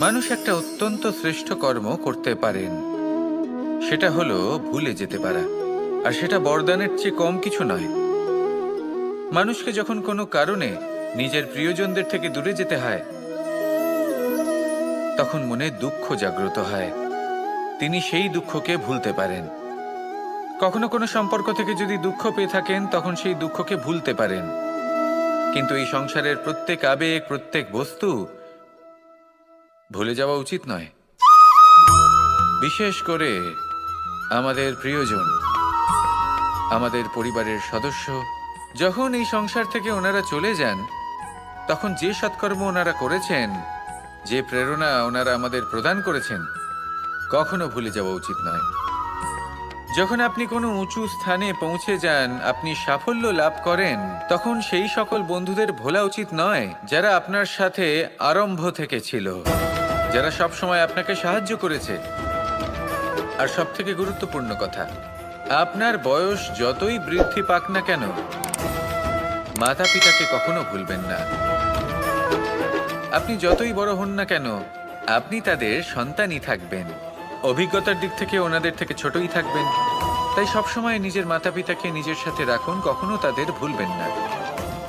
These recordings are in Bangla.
মানুষ একটা অত্যন্ত শ্রেষ্ঠ কর্ম করতে পারেন, সেটা হলো ভুলে যেতে পারা। আর সেটা বরদানের চেয়ে কম কিছু নয়। মানুষকে যখন কোনো কারণে নিজের প্রিয়জনদের থেকে দূরে যেতে হয়, তখন মনে দুঃখ জাগ্রত হয়। তিনি সেই দুঃখকে ভুলতে পারেন। কখনো কোনো সম্পর্ক থেকে যদি দুঃখ পেয়ে থাকেন, তখন সেই দুঃখকে ভুলতে পারেন। কিন্তু এই সংসারের প্রত্যেক আবেগ, প্রত্যেক বস্তু ভুলে যাওয়া উচিত নয়। বিশেষ করে আমাদের প্রিয়জন, আমাদের পরিবারের সদস্য। যখন এই সংসার থেকে ওনারা চলে যান, তখন যে সৎকর্ম ওনারা করেছেন, যে প্রেরণা ওনারা আমাদের প্রদান করেছেন, কখনো ভুলে যাওয়া উচিত নয়। যখন আপনি কোনো উঁচু স্থানে পৌঁছে যান, আপনি সাফল্য লাভ করেন, তখন সেই সকল বন্ধুদের ভোলা উচিত নয় যারা আপনার সাথে আরম্ভ থেকে ছিল, যারা সব সময় আপনাকে সাহায্য করেছে। আর সবথেকে গুরুত্বপূর্ণ কথা, আপনার বয়স যতই বৃদ্ধি পাক না কেন, মাতা পিতাকে কখনো ভুলবেন না। আপনি যতই বড় হন না কেন, আপনি তাদের সন্তানই থাকবেন। অভিজ্ঞতার দিক থেকে ওনাদের থেকে ছোটই থাকবেন। তাই সবসময় নিজের মাতা পিতাকে নিজের সাথে রাখুন, কখনো তাদের ভুলবেন না।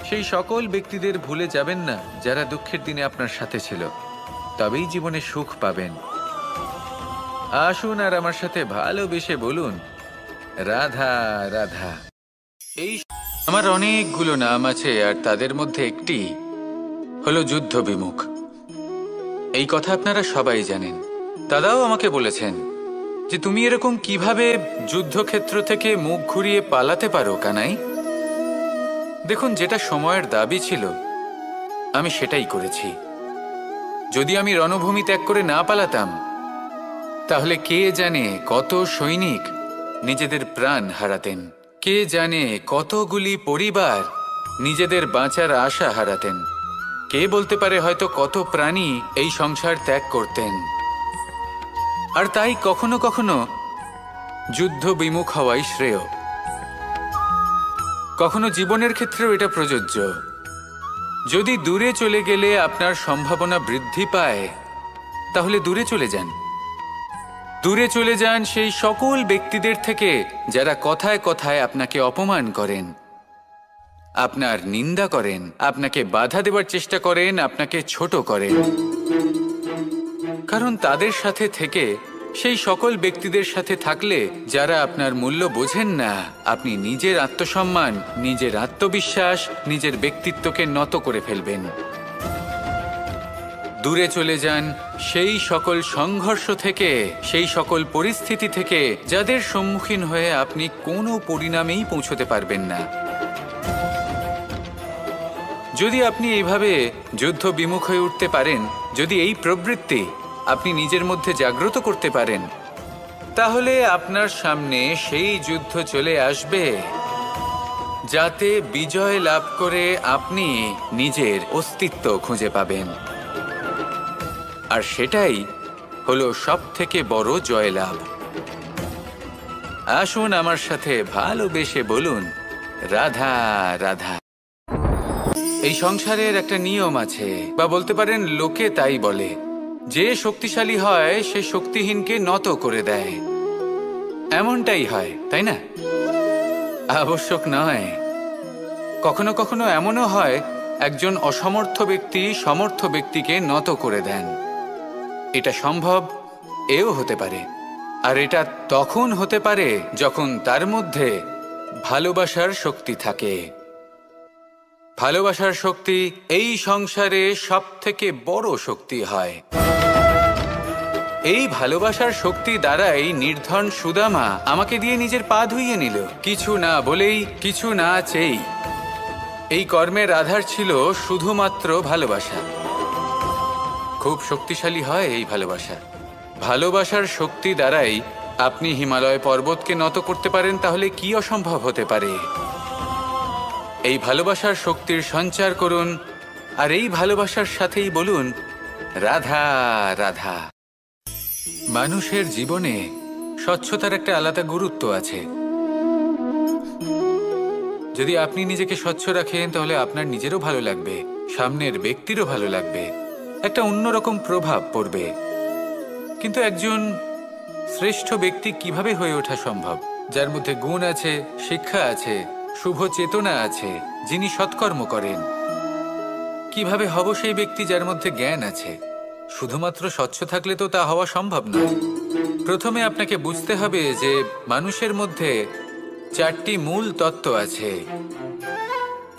সেই সকল ব্যক্তিদের ভুলে যাবেন না যারা দুঃখের দিনে আপনার সাথে ছিল, তবেই জীবনে সুখ পাবেন। আসুন আর আমার সাথে ভালোবেসে বলুন, রাধা রাধা। এই আমার অনেকগুলো নাম আছে, আর তাদের মধ্যে একটি হলো যুদ্ধ বিমুখ। এই কথা আপনারা সবাই জানেন। দাদাও আমাকে বলেছেন যে তুমি এরকম কিভাবে যুদ্ধক্ষেত্র থেকে মুখ ঘুরিয়ে পালাতে পারো কানাই। দেখুন, যেটা সময়ের দাবি ছিল আমি সেটাই করেছি। যদি আমি রণভূমি ত্যাগ করে না পালাতাম, তাহলে কে জানে কত সৈনিক নিজেদের প্রাণ হারাতেন, কে জানে কতগুলি পরিবার নিজেদের বাঁচার আশা হারাতেন, কে বলতে পারে হয়তো কত প্রাণী এই সংসার ত্যাগ করতেন। আর তাই কখনো কখনো যুদ্ধ বিমুখ হওয়াই শ্রেয়। কখনো জীবনের ক্ষেত্রেও এটা প্রযোজ্য। যদি দূরে চলে গেলে আপনার সম্ভাবনা বৃদ্ধি পায়, তাহলে দূরে চলে যান। দূরে চলে যান সেই সকল ব্যক্তিদের থেকে যারা কথায় কথায় আপনাকে অপমান করেন, আপনার নিন্দা করেন, আপনাকে বাধা দেওয়ার চেষ্টা করেন, আপনাকে ছোট করেন। কারণ তাদের সাথে থেকে, সেই সকল ব্যক্তিদের সাথে থাকলে যারা আপনার মূল্য বোঝেন না, আপনি নিজের আত্মসম্মান, নিজের আত্মবিশ্বাস, নিজের ব্যক্তিত্বকে নত করে ফেলবেন। দূরে চলে যান সেই সকল সংঘর্ষ থেকে, সেই সকল পরিস্থিতি থেকে যাদের সম্মুখীন হয়ে আপনি কোনো পরিণামেই পৌঁছতে পারবেন না। যদি আপনি এইভাবে যুদ্ধ বিমুখ হয়ে উঠতে পারেন, যদি এই প্রবৃত্তি আপনি নিজের মধ্যে জাগ্রত করতে পারেন, তাহলে আপনার সামনে সেই যুদ্ধ চলে আসবে যাতে বিজয় লাভ করে আপনি নিজের অস্তিত্ব খুঁজে পাবেন। আর সেটাই হলো সবথেকে বড় জয়লাভ। আসুন আমার সাথে ভালোবেসে বলুন, রাধা রাধা। এই সংসারের একটা নিয়ম আছে, বা বলতে পারেন লোকে তাই বলে, যে শক্তিশালী হয় সে শক্তিহীনকে নত করে দেয়। এমনটাই হয়, তাই না? আবশ্যক নয়। কখনো কখনো এমনও হয় একজন অসমর্থ ব্যক্তি সমর্থ ব্যক্তিকে নত করে দেন। এটা সম্ভব, এও হতে পারে। আর এটা তখন হতে পারে যখন তার মধ্যে ভালোবাসার শক্তি থাকে। ভালোবাসার শক্তি এই সংসারে সবথেকে বড় শক্তি হয়। এই ভালোবাসার শক্তি দ্বারাই নির্ধন সুদামা আমাকে দিয়ে নিজের পা ধুইয়ে নিল, কিছু না বলেই, কিছু না চেয়েই। এই কর্মের আধার ছিল শুধুমাত্র ভালোবাসা। খুব শক্তিশালী হয় এই ভালোবাসা। ভালোবাসার শক্তি দ্বারাই আপনি হিমালয় পর্বতকে নত করতে পারেন, তাহলে কি অসম্ভব হতে পারে? এই ভালোবাসার শক্তির সঞ্চার করুন, আর এই ভালোবাসার সাথেই বলুন, রাধা রাধা। মানুষের জীবনে স্বচ্ছতার একটা আলাদা গুরুত্ব আছে। যদি আপনি নিজেকে স্বচ্ছ রাখেন, তাহলে আপনার নিজেরও ভালো লাগবে, সামনের ব্যক্তিরও ভালো লাগবে। একটা অন্যরকম প্রভাব পড়বে। কিন্তু একজন শ্রেষ্ঠ ব্যক্তি কিভাবে হয়ে ওঠা সম্ভব? যার মধ্যে গুণ আছে, শিক্ষা আছে, শুভ চেতনা আছে, যিনি সৎকর্ম করেন। কিভাবে হব সেই ব্যক্তি যার মধ্যে জ্ঞান আছে? শুধুমাত্র স্বচ্ছ থাকলে তো তা হওয়া সম্ভব নয়। প্রথমে আপনাকে বুঝতে হবে যে মানুষের মধ্যে 4টি মূল তত্ত্ব আছে।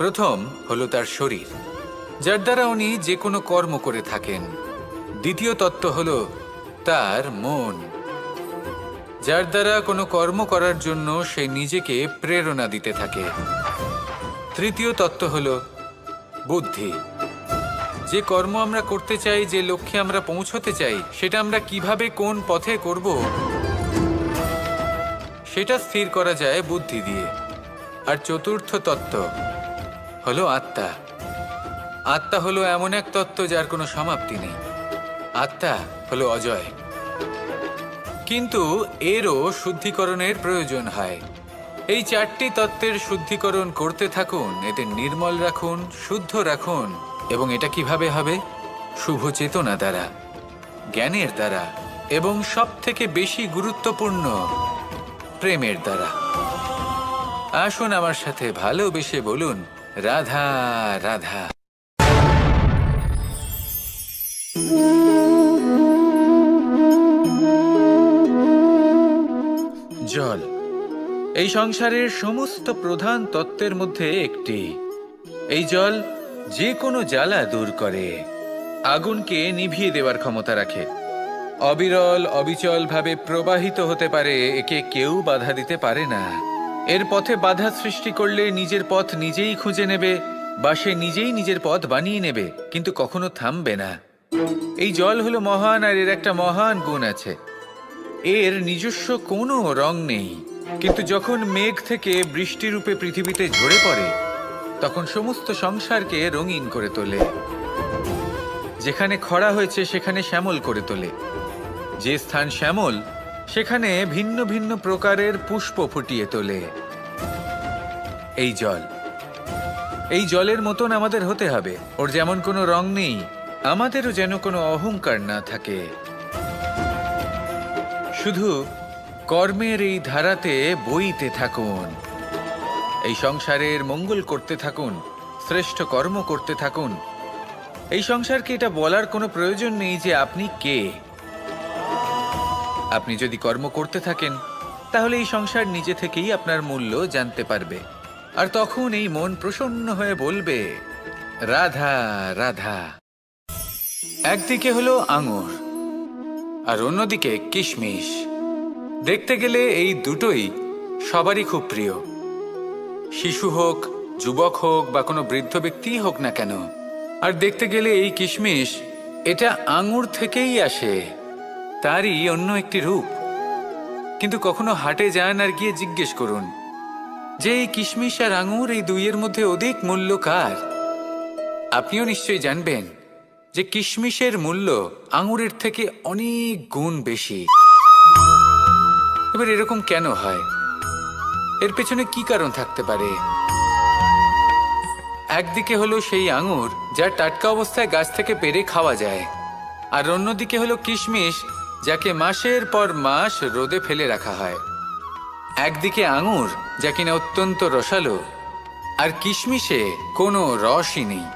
প্রথম হলো তার শরীর, যার দ্বারা উনি যে কোনো কর্ম করে থাকেন। দ্বিতীয় তত্ত্ব হলো তার মন, যার দ্বারা কোনো কর্ম করার জন্য সে নিজেকে প্রেরণা দিতে থাকে। তৃতীয় তত্ত্ব হলো বুদ্ধি, যে কর্ম আমরা করতে চাই, যে লক্ষ্যে আমরা পৌঁছতে চাই, সেটা আমরা কিভাবে কোন পথে করব সেটা স্থির করা যায় বুদ্ধি দিয়ে। আর চতুর্থ তত্ত্ব হলো আত্মা। আত্মা হলো এমন এক তত্ত্ব যার কোনো সমাপ্তি নেই। আত্মা হলো অজয়। কিন্তু এরও শুদ্ধিকরণের প্রয়োজন হয়। এই 4টি তত্ত্বের শুদ্ধিকরণ করতে থাকুন, এদের নির্মল রাখুন, শুদ্ধ রাখুন। এবং এটা কিভাবে হবে? শুভ চেতনা দ্বারা, জ্ঞানের দ্বারা, এবং সবথেকে বেশি গুরুত্বপূর্ণ প্রেমের দ্বারা। আসুন আমার সাথে ভালোবেসে বলুন, রাধা রাধা। জল এই সংসারের সমস্ত প্রধান তত্ত্বের মধ্যে একটি। এই জল যে কোনো জ্বালা দূর করে, আগুনকে নিভিয়ে দেওয়ার ক্ষমতা রাখে, অবিরল অবিচল ভাবে প্রবাহিত হতে পারে, একে কেউ বাধা দিতে পারে না। এর পথে বাধা সৃষ্টি করলে নিজের পথ নিজেই খুঁজে নেবে, বা সে নিজেই নিজের পথ বানিয়ে নেবে, কিন্তু কখনো থামবে না। এই জল হলো মহান, আর এর একটা মহান গুণ আছে, এর নিজস্ব কোনো রং নেই। কিন্তু যখন মেঘ থেকে বৃষ্টিরূপে পৃথিবীতে ঝরে পড়ে, তখন সমস্ত সংসারকে রঙিন করে তোলে। যেখানে খরা হয়েছে সেখানে শ্যামল করে তোলে, যে স্থান শ্যামল সেখানে ভিন্ন ভিন্ন প্রকারের পুষ্প ফুটিয়ে তোলে। এই জলের মতন আমাদের হতে হবে। ওর যেমন কোনো রং নেই, আমাদেরও যেন কোনো অহংকার না থাকে। শুধু কর্মের এই ধারাতে বইতে থাকুন, এই সংসারের মঙ্গল করতে থাকুন, শ্রেষ্ঠ কর্ম করতে থাকুন। এই সংসারকে এটা বলার কোনো প্রয়োজন নেই যে আপনি কে। আপনি যদি কর্ম করতে থাকেন, তাহলে এই সংসার নিজে থেকেই আপনার মূল্য জানতে পারবে। আর তখন এই মন প্রসন্ন হয়ে বলবে, রাধা রাধা। একদিকে হলো আঙুর, আর অন্যদিকে কিশমিশ। দেখতে গেলে এই দুটোই সবারই খুব প্রিয়। শিশু হোক, যুবক হোক, বা কোনো বৃদ্ধ ব্যক্তিই হোক না কেন। আর দেখতে গেলে এই কিশমিশ, এটা আঙুর থেকেই আসে, তারই অন্য একটি রূপ। কিন্তু কখনো হাটে যান আর গিয়ে জিজ্ঞেস করুন যে এই কিশমিশ আর আঙুর, এই দুইয়ের মধ্যে অধিক মূল্য কার? আপনিও নিশ্চয়ই জানবেন যে কিশমিশের মূল্য আঙুরের থেকে অনেক গুণ বেশি। এবার এরকম কেন হয়? এর পেছনে কি কারণ থাকতে পারে? একদিকে হলো সেই আঙুর যা টাটকা অবস্থায় গাছ থেকে পেড়ে খাওয়া যায়, আর অন্যদিকে হলো কিশমিশ যাকে মাসের পর মাস রোদে ফেলে রাখা হয়। একদিকে আঙুর যা কিনা অত্যন্ত রসালো, আর কিশমিশে কোনো রসই নেই।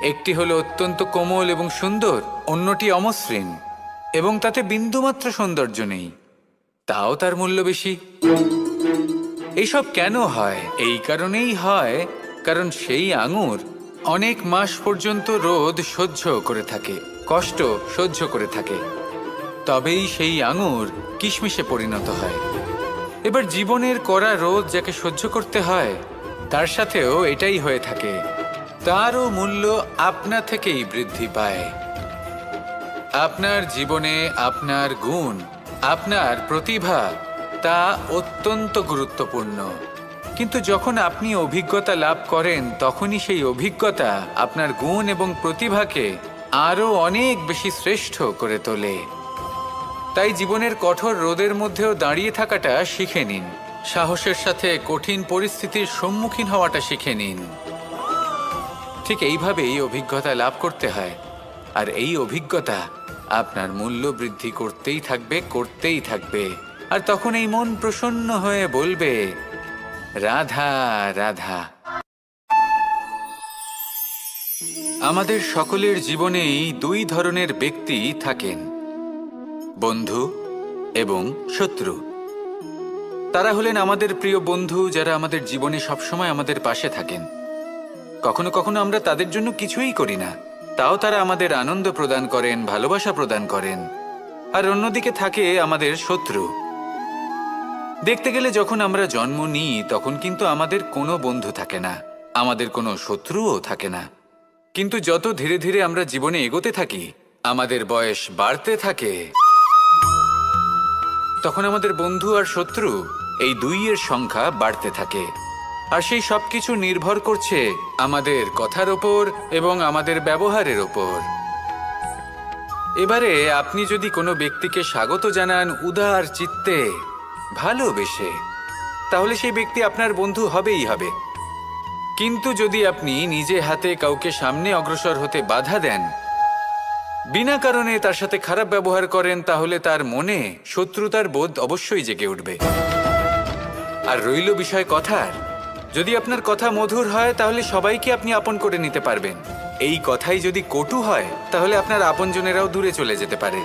একটি হলো অত্যন্ত কোমল এবং সুন্দর, অন্যটি অমসৃণ এবং তাতে বিন্দুমাত্র সৌন্দর্য নেই, তাও তার মূল্য বেশি। এইসব কেন হয়? এই কারণেই হয় কারণ সেই আঙুর অনেক মাস পর্যন্ত রোদ সহ্য করে থাকে, কষ্ট সহ্য করে থাকে, তবেই সেই আঙুর কিশমিশে পরিণত হয়। এবার জীবনের কড়া রোদ যাকে সহ্য করতে হয়, তার সাথেও এটাই হয়ে থাকে, তারও মূল্য আপনা থেকেই বৃদ্ধি পায়। আপনার জীবনে আপনার গুণ, আপনার প্রতিভা, তা অত্যন্ত গুরুত্বপূর্ণ। কিন্তু যখন আপনি অভিজ্ঞতা লাভ করেন, তখনই সেই অভিজ্ঞতা আপনার গুণ এবং প্রতিভাকে আরও অনেক বেশি শ্রেষ্ঠ করে তোলে। তাই জীবনের কঠোর রোদের মধ্যেও দাঁড়িয়ে থাকাটা শিখে নিন, সাহসের সাথে কঠিন পরিস্থিতির সম্মুখীন হওয়াটা শিখে নিন। ঠিক এইভাবেই অভিজ্ঞতা লাভ করতে হয়। আর এই অভিজ্ঞতা আপনার মূল্য বৃদ্ধি করতেই থাকবে। আর তখন এই মন প্রসন্ন হয়ে বলবে, রাধা রাধা। আমাদের সকলের জীবনেই দুই ধরনের ব্যক্তি থাকেন, বন্ধু এবং শত্রু। তারা হলেন আমাদের প্রিয় বন্ধু, যারা আমাদের জীবনে সবসময় আমাদের পাশে থাকেন। কখনো কখনো আমরা তাদের জন্য কিছুই করি না, তাও তারা আমাদের আনন্দ প্রদান করেন, ভালোবাসা প্রদান করেন। আর অন্যদিকে থাকে আমাদের শত্রু। দেখতে গেলে যখন আমরা জন্ম নিই তখন কিন্তু আমাদের কোনো বন্ধু থাকে না, আমাদের কোনো শত্রুও থাকে না। কিন্তু যত ধীরে ধীরে আমরা জীবনে এগোতে থাকি, আমাদের বয়স বাড়তে থাকে, তখন আমাদের বন্ধু আর শত্রু এই দুইয়ের সংখ্যা বাড়তে থাকে। আর সেই সবকিছু নির্ভর করছে আমাদের কথার ওপর এবং আমাদের ব্যবহারের ওপর। এবারে আপনি যদি কোনো ব্যক্তিকে স্বাগত জানান উদার চিত্তে, ভালোবেসে, তাহলে সেই ব্যক্তি আপনার বন্ধু হবেই হবে। কিন্তু যদি আপনি নিজে হাতে কাউকে সামনে অগ্রসর হতে বাধা দেন, বিনা কারণে তার সাথে খারাপ ব্যবহার করেন, তাহলে তার মনে শত্রুতার বোধ অবশ্যই জেগে উঠবে। আর রইল বিষয় কথার, যদি আপনার কথা মধুর হয় তাহলে সবাইকে আপনি আপন করে নিতে পারবেন। এই কথাই যদি কটু হয় তাহলে আপনার আপনজনেরাও দূরে চলে যেতে পারে।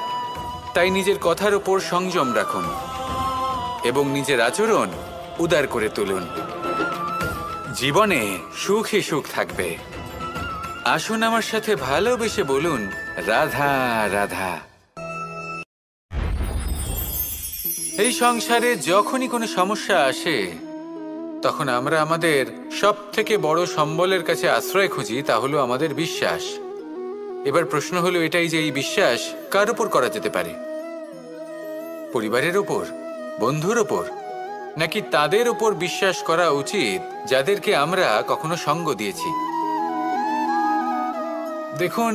তাই নিজের কথার ওপর সংযম রাখুন এবং নিজের আচরণ উদার করে তুলুন। জীবনে সুখে সুখ থাকবে। আসুন আমার সাথে ভালোবেসে বলুন, রাধা রাধা। এই সংসারে যখনই কোনো সমস্যা আসে তখন আমরা আমাদের সব থেকে বড় সম্বলের কাছে আশ্রয় খুঁজি, তা হলো আমাদের বিশ্বাস। এবার প্রশ্ন হলো এটাই যে এই বিশ্বাস কার উপর করা যেতে পারে? পরিবারের ওপর, বন্ধুর ওপর, নাকি তাদের ওপর বিশ্বাস করা উচিত যাদেরকে আমরা কখনো সঙ্গ দিয়েছি? দেখুন,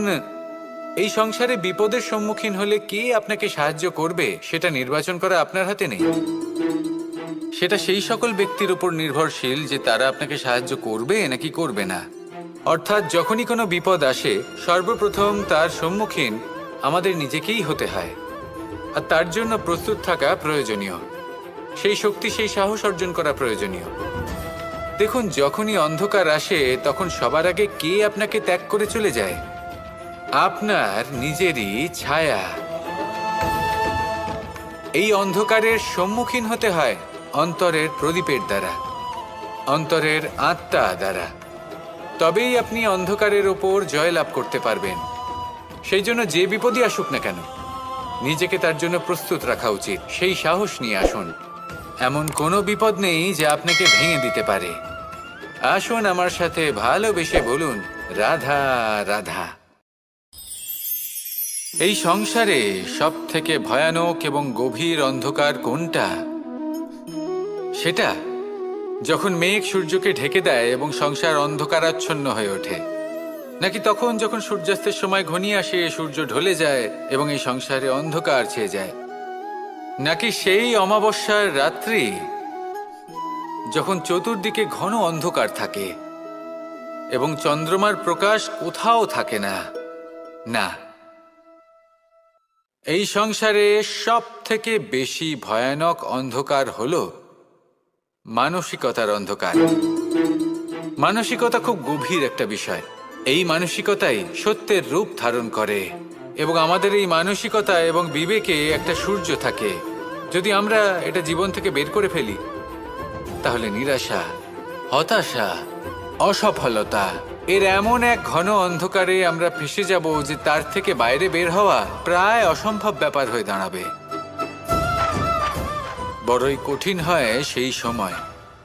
এই সংসারে বিপদের সম্মুখীন হলে কে আপনাকে সাহায্য করবে সেটা নির্বাচন করা আপনার হাতে নেই। সেটা সেই সকল ব্যক্তির উপর নির্ভরশীল যে তারা আপনাকে সাহায্য করবে নাকি করবে না। অর্থাৎ যখনই কোনো বিপদ আসে সর্বপ্রথম তার সম্মুখীন আমাদের নিজেকেই হতে হয়। আর তার জন্য প্রস্তুত থাকা প্রয়োজনীয়, সেই শক্তি, সেই সাহস অর্জন করা প্রয়োজনীয়। দেখুন, যখনই অন্ধকার আসে তখন সবার আগে কে আপনাকে ত্যাগ করে চলে যায়? আপনার নিজেরই ছায়া। এই অন্ধকারের সম্মুখীন হতে হয় অন্তরের প্রদীপের দ্বারা, অন্তরের আত্মা দ্বারা। তবেই আপনি অন্ধকারের ওপর জয়লাভ করতে পারবেন। সেই জন্য যে বিপদই আসুক না কেন নিজেকে তার জন্য প্রস্তুত রাখা উচিত। সেই সাহস নিয়ে আসুন। এমন কোনো বিপদ নেই যা আপনাকে ভেঙে দিতে পারে। আসুন আমার সাথে ভালোবেসে বলুন, রাধা রাধা। এই সংসারে সব থেকে ভয়ানক এবং গভীর অন্ধকার কোনটা? সেটা যখন মেঘ সূর্যকে ঢেকে দেয় এবং সংসার অন্ধকারাচ্ছন্ন হয়ে ওঠে, নাকি তখন যখন সূর্যাস্তের সময় ঘনিয়ে আসে, সূর্য ঢলে যায় এবং এই সংসারে অন্ধকার ছেয়ে যায়, নাকি সেই অমাবস্যার রাত্রি যখন চতুর্দিকে ঘন অন্ধকার থাকে এবং চন্দ্রমার প্রকাশ কোথাও থাকে না? না, এই সংসারে সব থেকে বেশি ভয়ানক অন্ধকার হলো মানসিকতার অন্ধকার। মানসিকতা খুব গভীর একটা বিষয়। এই মানসিকতাই সত্যের রূপ ধারণ করে এবং আমাদের এই মানসিকতা এবং বিবেকে একটা সূর্য থাকে। যদি আমরা এটা জীবন থেকে বের করে ফেলি তাহলে নিরাশা, হতাশা, অসফলতা এর এমন এক ঘন অন্ধকারে আমরা ফেঁসে যাব যে তার থেকে বাইরে বের হওয়া প্রায় অসম্ভব ব্যাপার হয়ে দাঁড়াবে। বড়ই কঠিন হয় সেই সময়।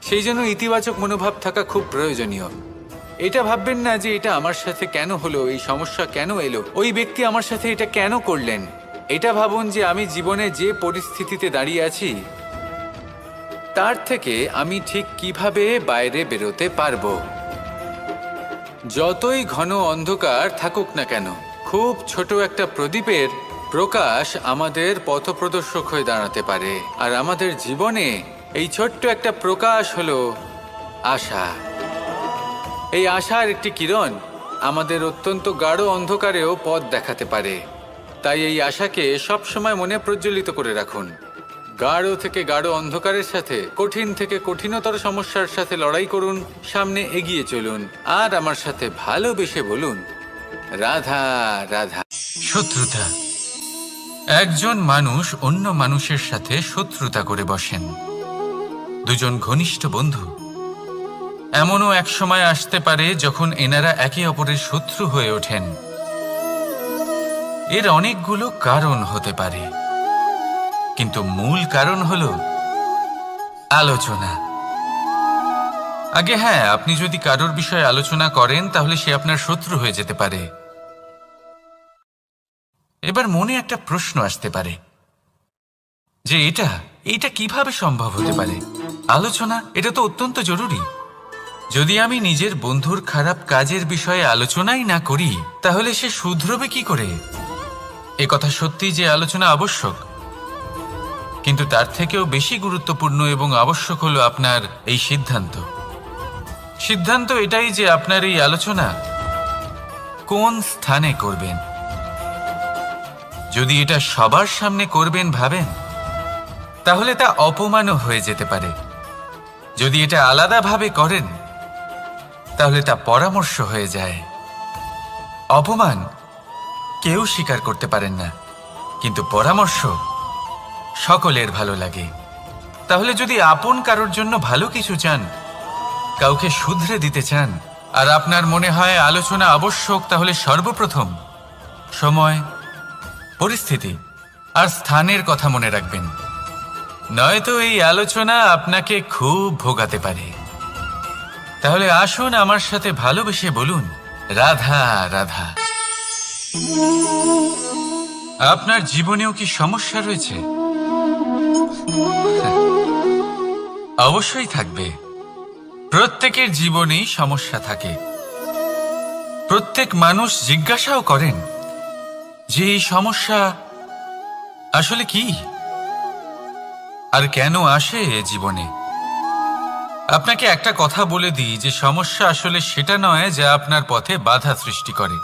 সেই জন্য ইতিবাচক মনোভাব থাকা খুব প্রয়োজনীয়। এটা ভাববেন না যে এটা আমার সাথে কেন হলো, এই সমস্যা কেন এলো, ওই ব্যক্তি আমার সাথে এটা কেন করলেন। এটা ভাবুন যে আমি জীবনে যে পরিস্থিতিতে দাঁড়িয়ে আছি তার থেকে আমি ঠিক কিভাবে বাইরে বেরোতে পারবো। যতই ঘন অন্ধকার থাকুক না কেন, খুব ছোট একটা প্রদীপের প্রকাশ আমাদের পথপ্রদর্শক হয়ে দাঁড়াতে পারে। আর আমাদের জীবনে এই ছোট্ট একটা প্রকাশ হলো আশা। এই আশার একটি কিরণ আমাদের অত্যন্ত গাঢ় অন্ধকারেও পথ দেখাতে পারে। তাই এই আশাকে সব সময় মনে প্রজ্বলিত করে রাখুন। গাঢ় থেকে গাঢ় অন্ধকারের সাথে, কঠিন থেকে কঠিনতর সমস্যার সাথে লড়াই করুন, সামনে এগিয়ে চলুন, আর আমার সাথে ভালোবেসে বলুন, রাধা রাধা। শত্রুতা। একজন মানুষ অন্য মানুষের সাথে শত্রুতা করে বসেন। দুজন ঘনিষ্ঠ বন্ধু, এমনও এক সময় আসতে পারে যখন এনারা একে অপরের শত্রু হয়ে ওঠেন। এর অনেকগুলো কারণ হতে পারে, কিন্তু মূল কারণ হলো আলোচনা। আগে হ্যাঁ, আপনি যদি কারোর বিষয়ে আলোচনা করেন তাহলে সে আপনার শত্রু হয়ে যেতে পারে। এবার মনে একটা প্রশ্ন আসতে পারে যে এটা কিভাবে সম্ভব হতে পারে? আলোচনা, এটা তো অত্যন্ত জরুরি। যদি আমি নিজের বন্ধুর খারাপ কাজের বিষয়ে আলোচনাই না করি তাহলে সে শুধরবে কি করে? এ কথা সত্যি যে আলোচনা আবশ্যক, কিন্তু তার থেকেও বেশি গুরুত্বপূর্ণ এবং আবশ্যক হলো আপনার এই সিদ্ধান্ত এটাই যে আপনার এই আলোচনা কোন স্থানে করবেন। যদি এটা সবার সামনে করবেন ভাবেন, তাহলে তা অপমানও হয়ে যেতে পারে। যদি এটা আলাদাভাবে করেন তাহলে তা পরামর্শ হয়ে যায়। অপমান কেউ স্বীকার করতে পারেন না, কিন্তু পরামর্শ সকলের ভালো লাগে। তাহলে যদি আপন কারোর জন্য ভালো কিছু চান, কাউকে শুধরে দিতে চান, আর আপনার মনে হয় আলোচনা আবশ্যক, তাহলে সর্বপ্রথম সময়, পরিস্থিতি আর স্থানের কথা মনে রাখবেন। নয়তো এই আলোচনা আপনাকে খুব ভোগাতে পারে। তাহলে আসুন আমার সাথে ভালোবেসে বলুন, রাধা রাধা। আপনার জীবনেও কি সমস্যা রয়েছে? অবশ্যই থাকবে। প্রত্যেকের জীবনেই সমস্যা থাকে। প্রত্যেক মানুষ জিজ্ঞাসাও করেন যে এই সমস্যা আসলে কি আর কেন আসে এ জীবনে। আপনাকে একটা কথা বলে দিই যে সমস্যা আসলে সেটা নয় যা আপনার পথে বাধা সৃষ্টি করে,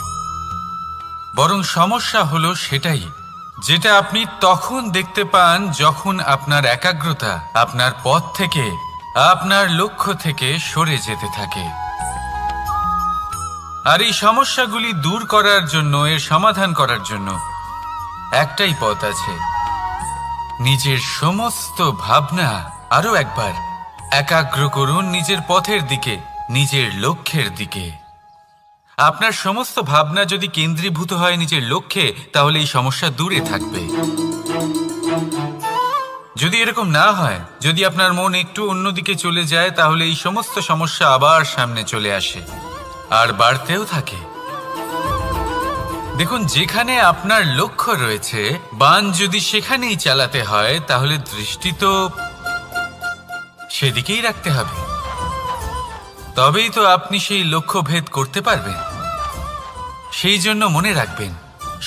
বরং সমস্যা হলো সেটাই যেটা আপনি তখন দেখতে পান যখন আপনার একাগ্রতা আপনার পথ থেকে, আপনার লক্ষ্য থেকে সরে যেতে থাকে। আর এই সমস্যাগুলি দূর করার জন্য, এর সমাধান করার জন্য একটাই পথ আছে, নিজের সমস্ত ভাবনা আরো একবার একাগ্র করুন নিজের পথের দিকে, নিজের লক্ষ্যের দিকে। আপনার সমস্ত ভাবনা যদি কেন্দ্রীভূত হয় নিজের লক্ষ্যে, তাহলে এই সমস্যা দূরে থাকবে। যদি এরকম না হয়, যদি আপনার মন একটু অন্যদিকে চলে যায়, তাহলে এই সমস্ত সমস্যা আবার সামনে চলে আসে আর বাড়তেও থাকে। দেখুন, যেখানে আপনার লক্ষ্য রয়েছে, বান যদি সেখানেই চালাতে হয়, তাহলে দৃষ্টি তো সেদিকেই রাখতে হবে। তবেই তো আপনি সেই লক্ষ্য ভেদ করতে পারবেন। সেই জন্য মনে রাখবেন,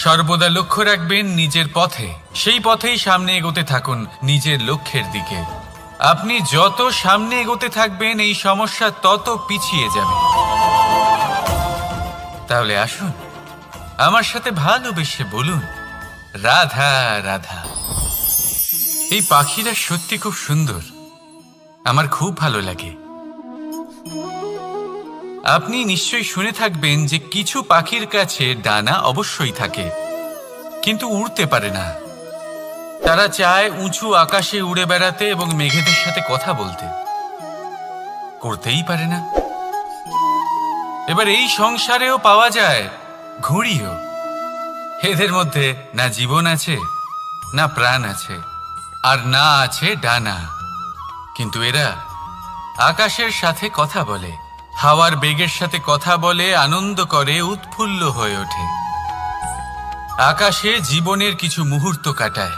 সর্বদা লক্ষ্য রাখবেন নিজের পথে, সেই পথেই সামনে এগোতে থাকুন নিজের লক্ষ্যের দিকে। আপনি যত সামনে এগোতে থাকবেন এই সমস্যা তত পিছিয়ে যাবে। তাহলে আসুন আমার সাথে ভালোবেসে বলুন, রাধা রাধা। এই পাখিরা সত্যি খুব সুন্দর, আমার খুব ভালো লাগে। আপনি নিশ্চয়ই শুনে থাকবেন যে কিছু পাখির কাছে ডানা অবশ্যই থাকে, কিন্তু উড়তে পারে না। তারা চায় উঁচু আকাশে উড়ে বেড়াতে এবং মেঘেদের সাথে কথা বলতে, করতেই পারে না। এবার এই সংসারেও পাওয়া যায় ঘুড়িও। এদের মধ্যে না জীবন আছে, না প্রাণ আছে, আর না আছে ডানা, কিন্তু এরা আকাশের সাথে কথা বলে, হাওয়ার বেগের সাথে কথা বলে, আনন্দ করে, উৎফুল্ল হয়ে ওঠে। আকাশে জীবনের কিছু মুহূর্ত কাটায়।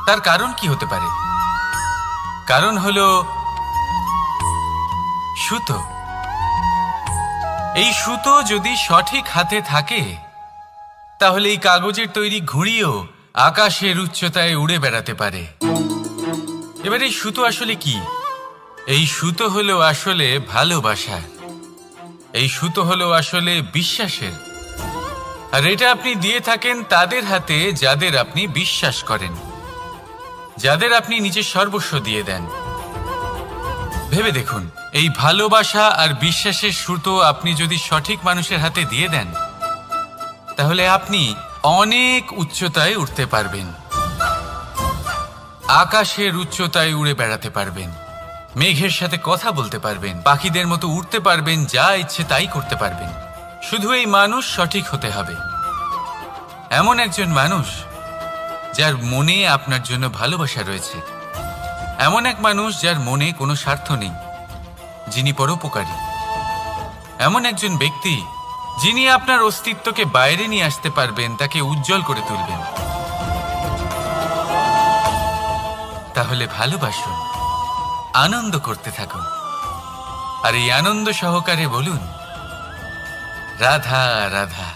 তার কারণ কি হতে পারে? কারণ হলো সুতো। এই সুতো যদি সঠিক হাতে থাকে, তাহলে এই কাগজের তৈরি ঘুড়িও আকাশের উচ্চতায় উড়ে বেড়াতে পারে। এবার এই সুতো আসলে কি? এই সুতো হলো আসলে ভালোবাসা। এই সুতো হলো আসলে বিশ্বাসের, আর এটা আপনি দিয়ে থাকেন তাদের হাতে যাদের আপনি বিশ্বাস করেন, যাদের আপনি নিজের সর্বস্ব দিয়ে দেন। ভেবে দেখুন, এই ভালোবাসা আর বিশ্বাসের সুতো আপনি যদি সঠিক মানুষের হাতে দিয়ে দেন, তাহলে আপনি অনেক উচ্চতায় উঠতে পারবেন, আকাশের উচ্চতায় উড়ে বেড়াতে পারবেন, মেঘের সাথে কথা বলতে পারবেন, পাখিদের মতো উড়তে পারবেন, যা ইচ্ছে তাই করতে পারবেন। শুধু এই মানুষ সঠিক হতে হবে, এমন একজন মানুষ যার মনে আপনার জন্য ভালোবাসা রয়েছে, এমন এক মানুষ যার মনে কোনো স্বার্থ নেই, যিনি পরোপকারী, এমন একজন ব্যক্তি যিনি আপনার অস্তিত্বকে বাইরে নিয়ে আসতে পারবেন, তাকে উজ্জ্বল করে তুলবেন। তাহলে ভালোবাসুন, আনন্দ করতে থাকুন, আর এই আনন্দ সহকারে বলুন, রাধা রাধা।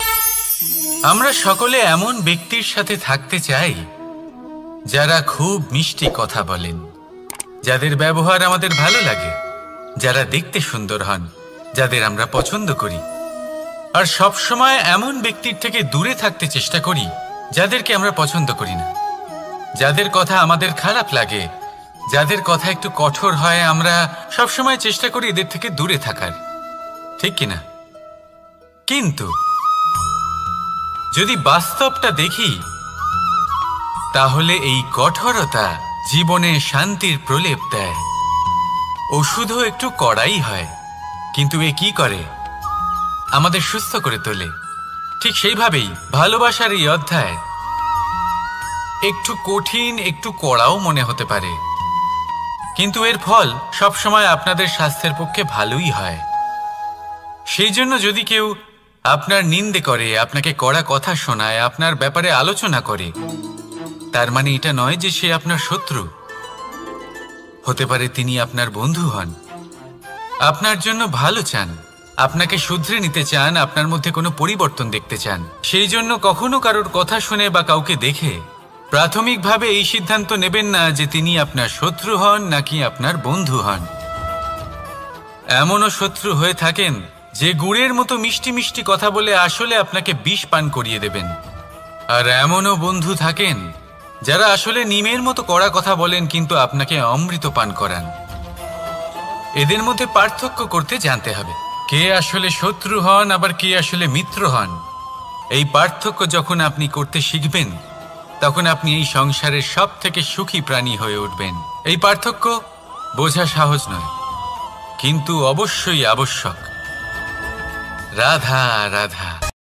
আমরা সকলে এমন ব্যক্তির সাথে থাকতে চাই যারা খুব মিষ্টি কথা বলেন, যাদের ব্যবহার আমাদের ভালো লাগে, যারা দেখতে সুন্দর হন, যাদের আমরা পছন্দ করি। আর সবসময় এমন ব্যক্তির থেকে দূরে থাকতে চেষ্টা করি যাদেরকে আমরা পছন্দ করি না, যাদের কথা আমাদের খারাপ লাগে, যাদের কথা একটু কঠোর হয়। আমরা সবসময় চেষ্টা করি এদের থেকে দূরে থাকার, ঠিক কিনা? কিন্তু যদি বাস্তবটা দেখি, তাহলে এই কঠোরতা জীবনে শান্তির প্রলেপ দেয়। ওষুধও একটু কড়াই হয়, কিন্তু এ কি করে? আমাদের সুস্থ করে তোলে। ঠিক সেইভাবেই ভালোবাসার এই অধ্যায় একটু কঠিন, একটু কড়াও মনে হতে পারে, কিন্তু এর ফল সবসময় আপনাদের স্বাস্থ্যের পক্ষে ভালোই হয়। সেই জন্য যদি কেউ আপনার নিন্দে করে, আপনাকে কড়া কথা শোনায়, আপনার ব্যাপারে আলোচনা করে, তার মানে এটা নয় যে সে আপনার শত্রু। হতে পারে তিনি আপনার বন্ধু হন, আপনার জন্য ভালো চান, আপনাকে শুধরে নিতে চান, আপনার মধ্যে কোনো পরিবর্তন দেখতে চান। সেই জন্য কখনো কারোর কথা শুনে বা কাউকে দেখে প্রাথমিকভাবে এই সিদ্ধান্ত নেবেন না যে তিনি আপনার শত্রু হন নাকি আপনার বন্ধু হন। এমনও শত্রু হয়ে থাকেন যে গুড়ের মতো মিষ্টি মিষ্টি কথা বলে আসলে আপনাকে বিষ পান করিয়ে দেবেন, আর এমনও বন্ধু থাকেন যারা আসলে নিমের মতো কড়া কথা বলেন কিন্তু আপনাকে অমৃত পান করান। এদের মধ্যে পার্থক্য করতে জানতে হবে, কে আসলে শত্রু হন আবার কে আসলে মিত্র হন। এই পার্থক্য যখন আপনি করতে শিখবেন, তখন আপনি এই সংসারের সব থেকে সুখী প্রাণী হয়ে উঠবেন। এই পার্থক্য বোঝা সহজ নয়, কিন্তু অবশ্যই আবশ্যক। রাধা রাধা।